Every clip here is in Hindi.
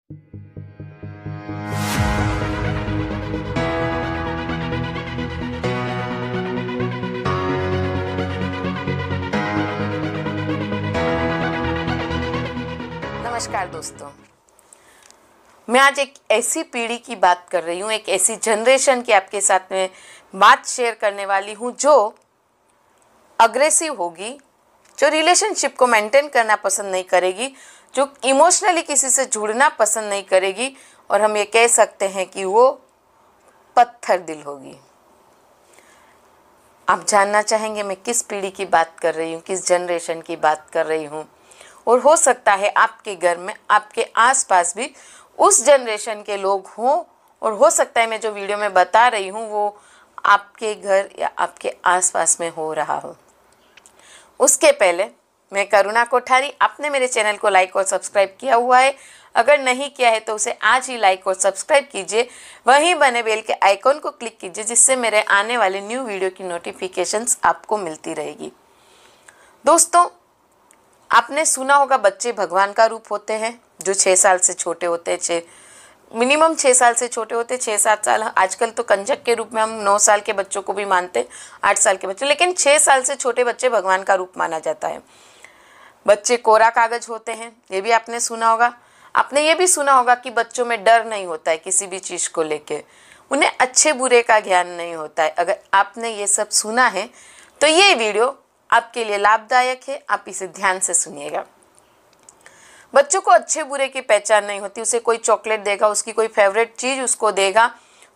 नमस्कार दोस्तों, मैं आज एक ऐसी पीढ़ी की बात कर रही हूँ, एक ऐसी जनरेशन की आपके साथ में बात शेयर करने वाली हूँ जो अग्रेसिव होगी, जो रिलेशनशिप को मेंटेन करना पसंद नहीं करेगी, जो इमोशनली किसी से जुड़ना पसंद नहीं करेगी और हम ये कह सकते हैं कि वो पत्थर दिल होगी। आप जानना चाहेंगे मैं किस पीढ़ी की बात कर रही हूँ, किस जनरेशन की बात कर रही हूँ। और हो सकता है आपके घर में, आपके आसपास भी उस जनरेशन के लोग हों, और हो सकता है मैं जो वीडियो में बता रही हूँ वो आपके घर या आपके आसपास में हो रहा हो। उसके पहले मैं करुणा कोठारी, आपने मेरे चैनल को लाइक और सब्सक्राइब किया हुआ है? अगर नहीं किया है तो उसे आज ही लाइक और सब्सक्राइब कीजिए, वहीं बने बेल के आइकॉन को क्लिक कीजिए, जिससे मेरे आने वाले न्यू वीडियो की नोटिफिकेशंस आपको मिलती रहेगी। दोस्तों, आपने सुना होगा बच्चे भगवान का रूप होते हैं, जो 6 साल से छोटे होते हैं, मिनिमम 6 साल से छोटे होते, 6-7 साल। आजकल तो कंजक के रूप में हम 9 साल के बच्चों को भी मानते, 8 साल के बच्चे, लेकिन 6 साल से छोटे बच्चे भगवान का रूप माना जाता है। बच्चे कोरा कागज होते हैं, ये भी आपने सुना होगा। आपने ये भी सुना होगा कि बच्चों में डर नहीं होता है किसी भी चीज़ को लेके, उन्हें अच्छे बुरे का ज्ञान नहीं होता है। अगर आपने ये सब सुना है तो ये वीडियो आपके लिए लाभदायक है, आप इसे ध्यान से सुनिएगा। बच्चों को अच्छे बुरे की पहचान नहीं होती। उसे कोई चॉकलेट देगा, उसकी कोई फेवरेट चीज़ उसको देगा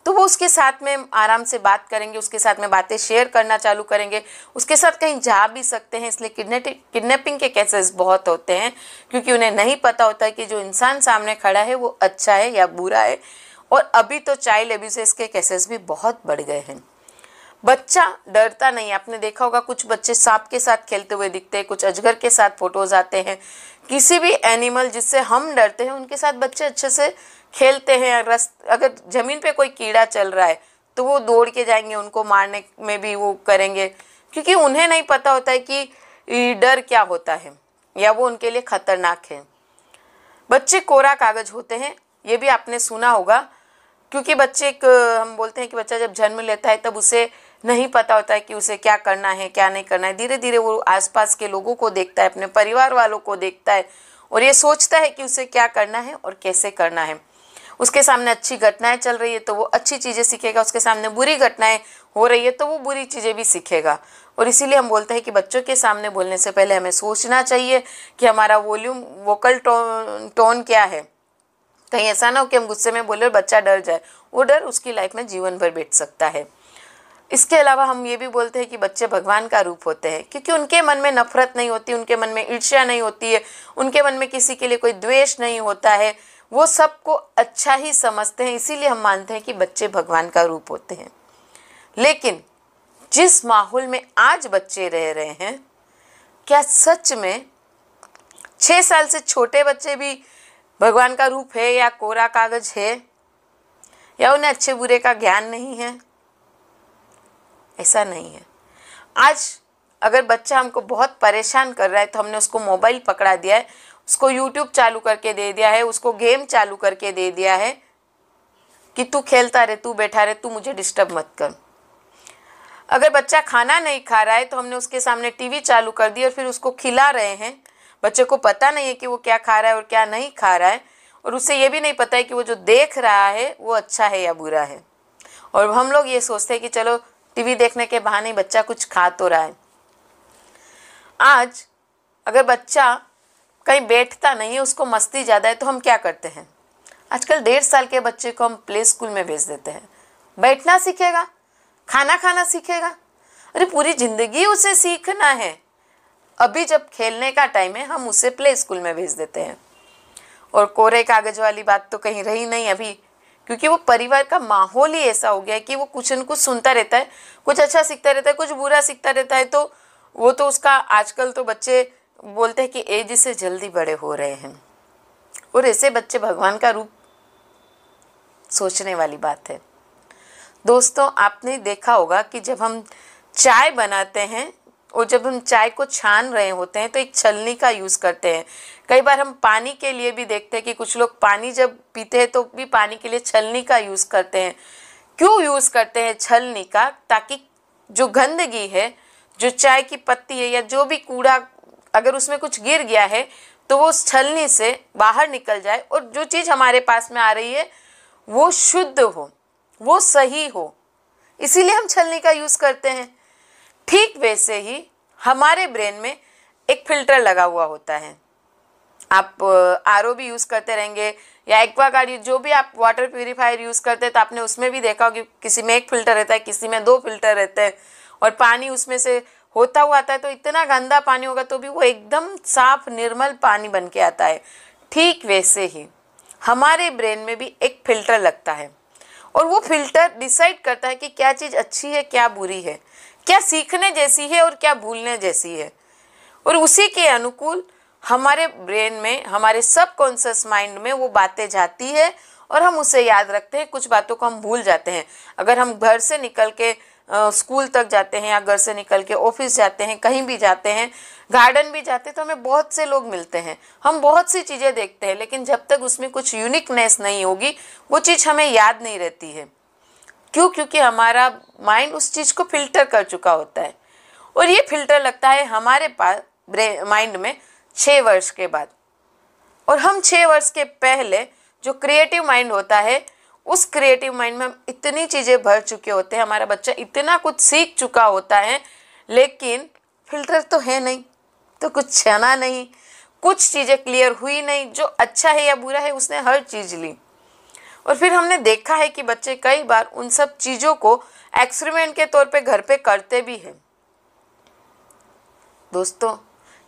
तो वो उसके साथ में आराम से बात करेंगे, उसके साथ में बातें शेयर करना चालू करेंगे, उसके साथ कहीं जा भी सकते हैं। इसलिए किडनैपिंग के केसेस बहुत होते हैं, क्योंकि उन्हें नहीं पता होता है कि जो इंसान सामने खड़ा है वो अच्छा है या बुरा है। और अभी तो चाइल्ड एब्यूज के केसेस भी बहुत बढ़ गए हैं। बच्चा डरता नहीं। आपने देखा होगा कुछ बच्चे सांप के साथ खेलते हुए दिखते हैं, कुछ अजगर के साथ फोटोज आते हैं। किसी भी एनिमल जिससे हम डरते हैं उनके साथ बच्चे अच्छे से खेलते हैं। अगर ज़मीन पे कोई कीड़ा चल रहा है तो वो दौड़ के जाएंगे, उनको मारने में भी वो करेंगे, क्योंकि उन्हें नहीं पता होता है कि डर क्या होता है या वो उनके लिए खतरनाक है। बच्चे कोरा कागज होते हैं, ये भी आपने सुना होगा, क्योंकि बच्चे हम बोलते हैं कि बच्चा जब जन्म लेता है तब उसे नहीं पता होता है कि उसे क्या करना है क्या नहीं करना है। धीरे धीरे वो आसपास के लोगों को देखता है, अपने परिवार वालों को देखता है और ये सोचता है कि उसे क्या करना है और कैसे करना है। उसके सामने अच्छी घटनाएं चल रही है तो वो अच्छी चीज़ें सीखेगा, उसके सामने बुरी घटनाएं हो रही है तो वो बुरी चीज़ें भी सीखेगा। और इसीलिए हम बोलते हैं कि बच्चों के सामने बोलने से पहले हमें सोचना चाहिए कि हमारा वोकल टोन क्या है। कहीं ऐसा ना हो कि हम गुस्से में बोले और बच्चा डर जाए, वो डर उसकी लाइफ में जीवन भर बैठ सकता है। इसके अलावा हम ये भी बोलते हैं कि बच्चे भगवान का रूप होते हैं, क्योंकि उनके मन में नफरत नहीं होती, उनके मन में ईर्ष्या नहीं होती है, उनके मन में किसी के लिए कोई द्वेष नहीं होता है। वो सबको अच्छा ही समझते हैं, इसीलिए हम मानते हैं कि बच्चे भगवान का रूप होते हैं। लेकिन जिस माहौल में आज बच्चे रह रहे हैं, क्या सच में 6 साल से छोटे बच्चे भी भगवान का रूप है या कोरा कागज है, या उन्हें अच्छे बुरे का ज्ञान नहीं है? ऐसा नहीं है। आज अगर बच्चा हमको बहुत परेशान कर रहा है तो हमने उसको मोबाइल पकड़ा दिया है, उसको यूट्यूब चालू करके दे दिया है, उसको गेम चालू करके दे दिया है कि तू खेलता रहे, तू बैठा रहे, तू मुझे डिस्टर्ब मत कर। अगर बच्चा खाना नहीं खा रहा है तो हमने उसके सामने टीवी चालू कर दी और फिर उसको खिला रहे हैं। बच्चे को पता नहीं है कि वो क्या खा रहा है और क्या नहीं खा रहा है, और उसे ये भी नहीं पता है कि वो जो देख रहा है वो अच्छा है या बुरा है। और हम लोग ये सोचते हैं कि चलो टीवी देखने के बहाने बच्चा कुछ खा तो रहा है। आज अगर बच्चा कहीं बैठता नहीं है, उसको मस्ती ज़्यादा है, तो हम क्या करते हैं? आजकल 1.5 साल के बच्चे को हम प्ले स्कूल में भेज देते हैं। बैठना सीखेगा, खाना खाना सीखेगा। अरे पूरी ज़िंदगी उसे सीखना है। अभी जब खेलने का टाइम है हम उसे प्ले स्कूल में भेज देते हैं। और कोरे कागज वाली बात तो कहीं रही नहीं अभी, क्योंकि वो परिवार का माहौल ही ऐसा हो गया है कि वो कुछ न कुछ सुनता रहता है, कुछ अच्छा सीखता रहता है, कुछ बुरा सीखता रहता है। तो वो तो उसका आजकल तो बच्चे बोलते हैं कि एज से जल्दी बड़े हो रहे हैं, और ऐसे बच्चे भगवान का रूप सोचने वाली बात है। दोस्तों, आपने देखा होगा कि जब हम चाय बनाते हैं और जब हम चाय को छान रहे होते हैं तो एक छलनी का यूज़ करते हैं। कई बार हम पानी के लिए भी देखते हैं कि कुछ लोग पानी जब पीते हैं तो भी पानी के लिए छलनी का यूज़ करते हैं। क्यों यूज़ करते हैं छलनी का? ताकि जो गंदगी है, जो चाय की पत्ती है या जो भी कूड़ा अगर उसमें कुछ गिर गया है तो वो उस छलनी से बाहर निकल जाए और जो चीज़ हमारे पास में आ रही है वो शुद्ध हो, वो सही हो। इसीलिए हम छलनी का यूज़ करते हैं। ठीक वैसे ही हमारे ब्रेन में एक फिल्टर लगा हुआ होता है। आप आरओ भी यूज़ करते रहेंगे या एक्वागार्ड, जो भी आप वाटर प्यूरीफायर यूज़ करते हैं तो आपने उसमें भी देखा होगा कि किसी में एक फ़िल्टर रहता है, किसी में 2 फिल्टर रहते हैं और पानी उसमें से होता हुआ आता है तो इतना गंदा पानी होगा तो भी वो एकदम साफ निर्मल पानी बन के आता है। ठीक वैसे ही हमारे ब्रेन में भी एक फ़िल्टर लगता है और वो फ़िल्टर डिसाइड करता है कि क्या चीज़ अच्छी है, क्या बुरी है, क्या सीखने जैसी है और क्या भूलने जैसी है। और उसी के अनुकूल हमारे ब्रेन में, हमारे सबकॉन्शियस माइंड में वो बातें जाती है और हम उसे याद रखते हैं। कुछ बातों को हम भूल जाते हैं। अगर हम घर से निकल के स्कूल तक जाते हैं या घर से निकल के ऑफिस जाते हैं, कहीं भी जाते हैं, गार्डन भी जाते हैं तो हमें बहुत से लोग मिलते हैं, हम बहुत सी चीज़ें देखते हैं, लेकिन जब तक उसमें कुछ यूनिकनेस नहीं होगी वो चीज़ हमें याद नहीं रहती है। क्यों? क्योंकि हमारा माइंड उस चीज़ को फिल्टर कर चुका होता है। और ये फिल्टर लगता है हमारे पास माइंड में 6 वर्ष के बाद। और हम 6 वर्ष के पहले जो क्रिएटिव माइंड होता है, उस क्रिएटिव माइंड में हम इतनी चीज़ें भर चुके होते हैं, हमारा बच्चा इतना कुछ सीख चुका होता है, लेकिन फिल्टर तो है नहीं, तो कुछ छना नहीं, कुछ चीज़ें क्लियर हुई नहीं। जो अच्छा है या बुरा है उसने हर चीज़ ली। और फिर हमने देखा है कि बच्चे कई बार उन सब चीज़ों को एक्सपेरिमेंट के तौर पे घर पे करते भी हैं। दोस्तों,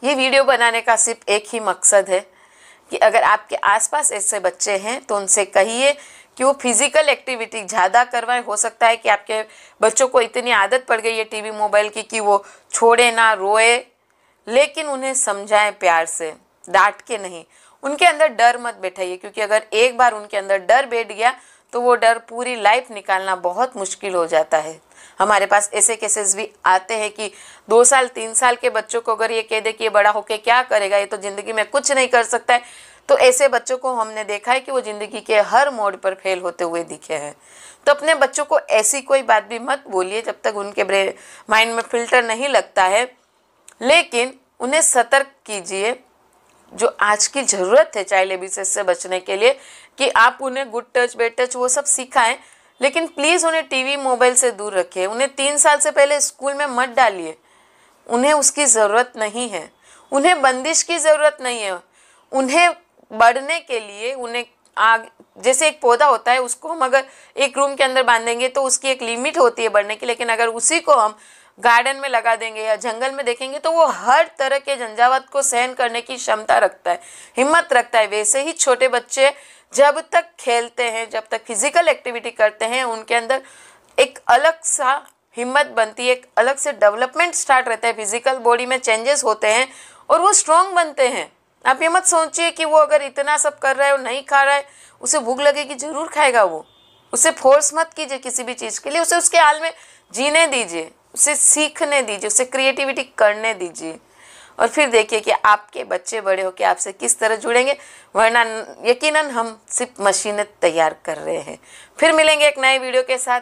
ये वीडियो बनाने का सिर्फ एक ही मकसद है कि अगर आपके आसपास ऐसे बच्चे हैं तो उनसे कहिए कि वो फिज़िकल एक्टिविटी ज़्यादा करवाएं। हो सकता है कि आपके बच्चों को इतनी आदत पड़ गई है टीवी मोबाइल की कि वो छोड़े ना, रोए, लेकिन उन्हें समझाएं प्यार से, डांट के नहीं। उनके अंदर डर मत बैठाइए, क्योंकि अगर एक बार उनके अंदर डर बैठ गया तो वो डर पूरी लाइफ निकालना बहुत मुश्किल हो जाता है। हमारे पास ऐसे केसेस भी आते हैं कि 2 साल 3 साल के बच्चों को अगर ये कह दे कि ये बड़ा होके क्या करेगा, ये तो ज़िंदगी में कुछ नहीं कर सकता है, तो ऐसे बच्चों को हमने देखा है कि वो ज़िंदगी के हर मोड़ पर फेल होते हुए दिखे हैं। तो अपने बच्चों को ऐसी कोई बात भी मत बोलिए जब तक उनके माइंड में फ़िल्टर नहीं लगता है, लेकिन उन्हें सतर्क कीजिए। जो आज की ज़रूरत है चाइल्ड एब्यूज से बचने के लिए कि आप उन्हें गुड टच, बैड टच वो सब सिखाएं, लेकिन प्लीज़ उन्हें टीवी मोबाइल से दूर रखिए। उन्हें 3 साल से पहले स्कूल में मत डालिए, उन्हें उसकी ज़रूरत नहीं है। उन्हें बंदिश की ज़रूरत नहीं है। उन्हें बढ़ने के लिए उन्हें जैसे एक पौधा होता है, उसको हम अगर एक रूम के अंदर बांधेंगे तो उसकी एक लिमिट होती है बढ़ने की, लेकिन अगर उसी को हम गार्डन में लगा देंगे या जंगल में देखेंगे तो वो हर तरह के झंझावात को सहन करने की क्षमता रखता है, हिम्मत रखता है। वैसे ही छोटे बच्चे जब तक खेलते हैं, जब तक फिजिकल एक्टिविटी करते हैं, उनके अंदर एक अलग सा हिम्मत बनती है, एक अलग से डेवलपमेंट स्टार्ट रहता है, फिजिकल बॉडी में चेंजेस होते हैं और वो स्ट्रॉन्ग बनते हैं। आप ये मत सोचिए कि वो अगर इतना सब कर रहा है और नहीं खा रहा है, उसे भूख लगेगी ज़रूर खाएगा वो। उसे फोर्स मत कीजिए किसी भी चीज़ के लिए, उसे उसके हाल में जीने दीजिए, उसे सीखने दीजिए, उसे क्रिएटिविटी करने दीजिए। और फिर देखिए कि आपके बच्चे बड़े होकर आपसे किस तरह जुड़ेंगे, वरना यकीनन हम सिर्फ मशीनें तैयार कर रहे हैं। फिर मिलेंगे एक नए वीडियो के साथ।